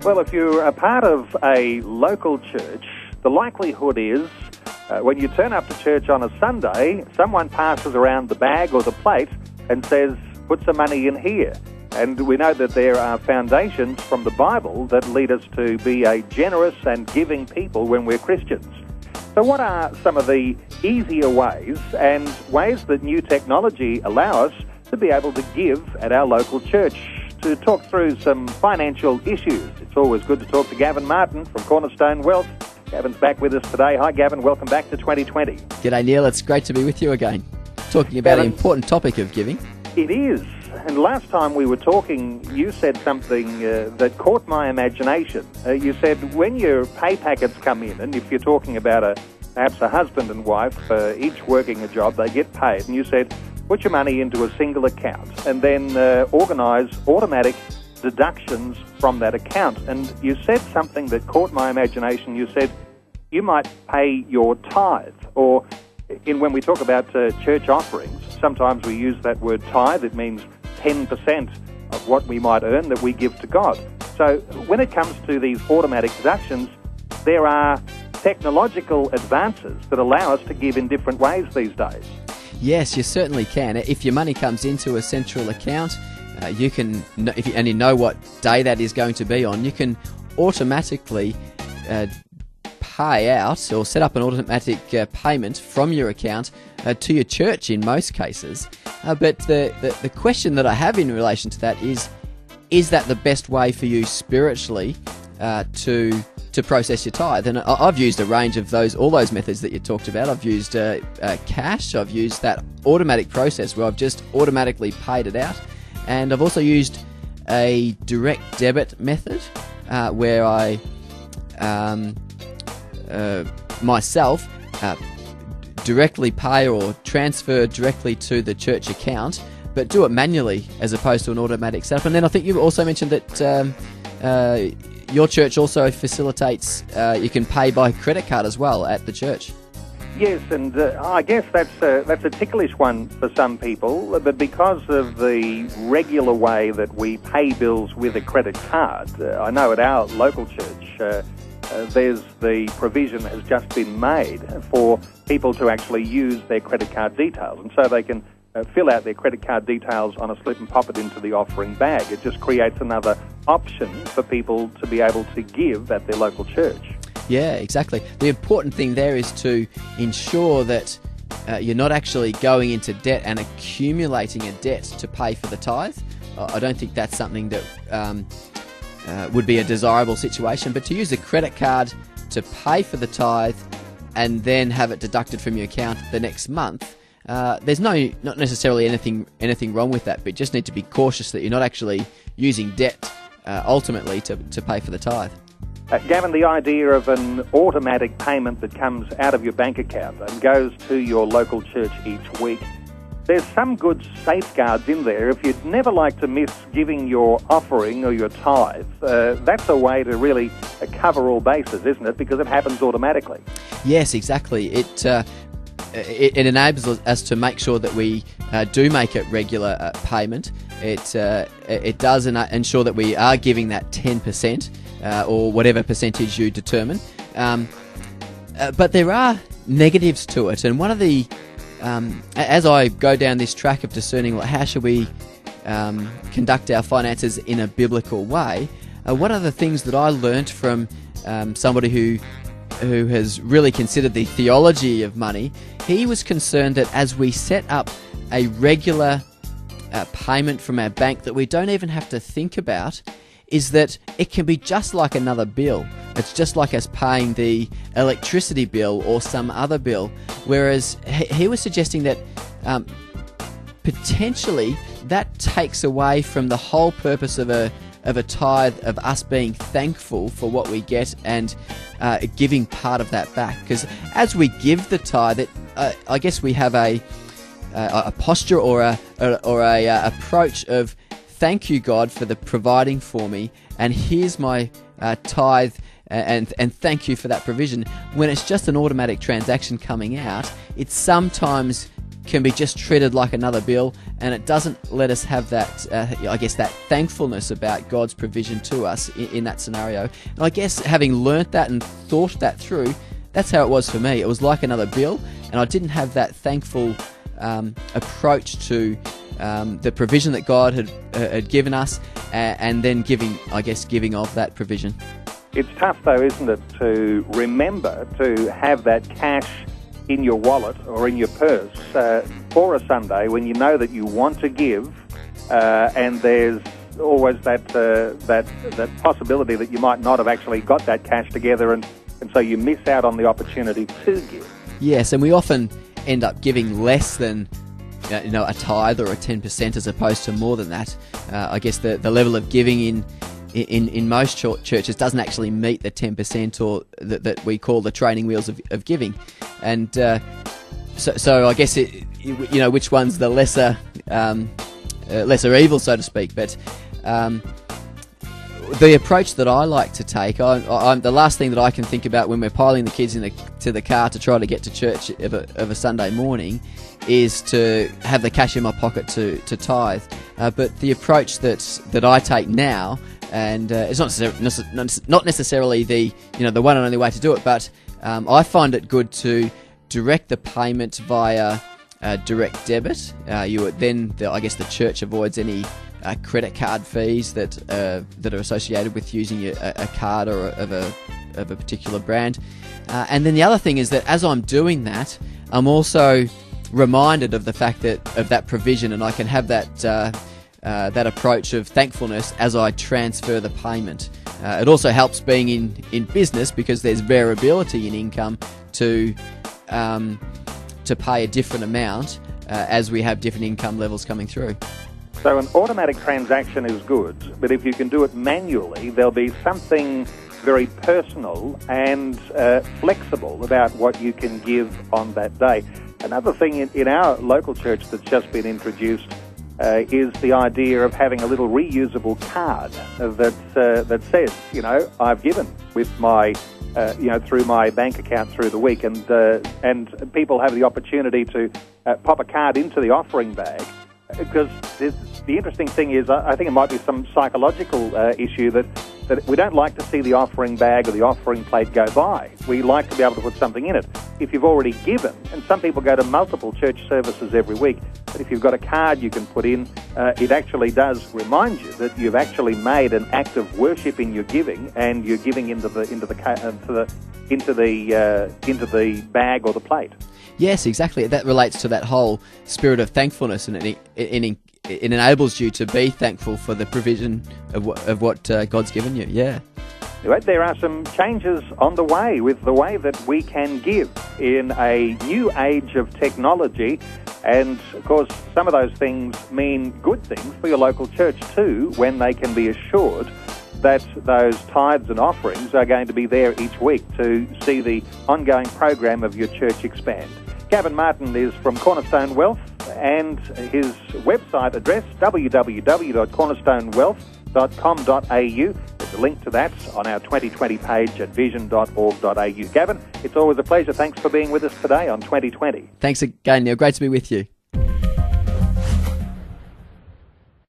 Well, if you're a part of a local church, the likelihood is when you turn up to church on a Sunday, someone passes around the bag or the plate and says, put some money in here. And we know that there are foundations from the Bible that lead us to be a generous and giving people when we're Christians. So what are some of the easier ways and ways that new technology allow us to be able to give at our local church? To talk through some financial issues, it's always good to talk to Gavin Martin from Cornerstone Wealth. Gavin's back with us today. Hi Gavin, welcome back to 2020. G'day Neil, it's great to be with you again. Talking about Gavin, an important topic of giving. It is. And last time we were talking, you said something that caught my imagination. You said when your pay packets come in, and if you're talking about perhaps a husband and wife, each working a job, they get paid, and you said, put your money into a single account and then organise automatic deductions from that account. And you said something that caught my imagination. You said you might pay your tithe, or when we talk about church offerings, sometimes we use that word tithe. It means 10% of what we might earn that we give to God. So when it comes to these automatic deductions, there are technological advances that allow us to give in different ways these days. Yes, you certainly can. If your money comes into a central account, you can, and you know what day that is going to be on, you can automatically pay out or set up an automatic payment from your account to your church in most cases. But the question that I have in relation to that is that the best way for you spiritually to process your tithe? And I've used a range of all those methods that you talked about. I've used cash. I've used that automatic process where I've just automatically paid it out, and I've also used a direct debit method where I myself directly pay or transfer directly to the church account, but do it manually as opposed to an automatic setup. And then I think you also mentioned that your church also facilitates, you can pay by credit card as well at the church. Yes, and I guess that's a ticklish one for some people, but because of the regular way that we pay bills with a credit card, I know at our local church there's the provision has just been made for people to actually use their credit card details, and so they can fill out their credit card details on a slip and pop it into the offering bag. It just creates another option for people to be able to give at their local church. Yeah, exactly. The important thing there is to ensure that you're not actually going into debt and accumulating a debt to pay for the tithe. I don't think that's something that would be a desirable situation, but to use a credit card to pay for the tithe and then have it deducted from your account the next month, there's not necessarily anything wrong with that, but you just need to be cautious that you're not actually using debt ultimately to pay for the tithe. Gavin, the idea of an automatic payment that comes out of your bank account and goes to your local church each week, there's some good safeguards in there. If you'd never like to miss giving your offering or your tithe, that's a way to really cover all bases, isn't it? Because it happens automatically. Yes, exactly. It enables us to make sure that we do make it regular payment. It does ensure that we are giving that 10% or whatever percentage you determine. But there are negatives to it, and one of the as I go down this track of discerning how should we conduct our finances in a biblical way, one of the things that I learnt from somebody who has really considered the theology of money, he was concerned that as we set up a regular payment from our bank that we don't even have to think about, is that it can be just like another bill. It's just like us paying the electricity bill or some other bill, whereas he was suggesting that potentially that takes away from the whole purpose of a tithe, of us being thankful for what we get and giving part of that back. Because as we give the tithe, I guess we have a posture or a approach of, thank you, God, for the providing for me, and here's my tithe, and thank you for that provision. When it's just an automatic transaction coming out, it sometimes can be just treated like another bill, and it doesn't let us have that, that thankfulness about God's provision to us in that scenario. And I guess having learnt that and thought that through, that's how it was for me. It was like another bill, and I didn't have that thankful approach to the provision that God had given us, and then giving of that provision. It's tough, though, isn't it, to remember to have that cash in your wallet or in your purse for a Sunday when you know that you want to give, and there's always that possibility that you might not have actually got that cash together, and so you miss out on the opportunity to give. Yes, and we often end up giving less than a tithe or a 10% as opposed to more than that. I guess the level of giving in most churches doesn't actually meet the 10% or that we call the training wheels of giving, and so I guess which one's the lesser evil, so to speak. But the approach that I like to take, I'm the last thing that I can think about when we're piling the kids to the car to try to get to church of a Sunday morning is to have the cash in my pocket to tithe. But the approach that I take now, and it's not necessarily the one and only way to do it, but I find it good to direct the payment via direct debit. The church avoids any credit card fees that are associated with using a card or of a particular brand. And then the other thing is that as I'm doing that, I'm also reminded of the fact of that provision, and I can have that approach of thankfulness as I transfer the payment. It also helps being in business because there's variability in income to pay a different amount as we have different income levels coming through. So an automatic transaction is good, but if you can do it manually, there'll be something very personal and flexible about what you can give on that day. Another thing in our local church that's just been introduced is the idea of having a little reusable card that says, I've given with my, through my bank account through the week, and people have the opportunity to pop a card into the offering bag, because the interesting thing is, I think it might be some psychological issue that we don't like to see the offering bag or the offering plate go by. We like to be able to put something in it. If you've already given, and some people go to multiple church services every week, but if you've got a card you can put in, it actually does remind you that you've actually made an act of worship in your giving, and you're giving into the bag or the plate. Yes, exactly. That relates to that whole spirit of thankfulness, and it enables you to be thankful for the provision of what God's given you. Yeah. Anyway, there are some changes on the way with the way that we can give in a new age of technology. And, of course, some of those things mean good things for your local church too, when they can be assured that those tithes and offerings are going to be there each week to see the ongoing program of your church expand. Gavin Martin is from Cornerstone Wealth, and his website address, www.cornerstonewealth.com.au. There's a link to that on our 2020 page at vision.org.au. Gavin, it's always a pleasure. Thanks for being with us today on 2020. Thanks again, Neil. Great to be with you.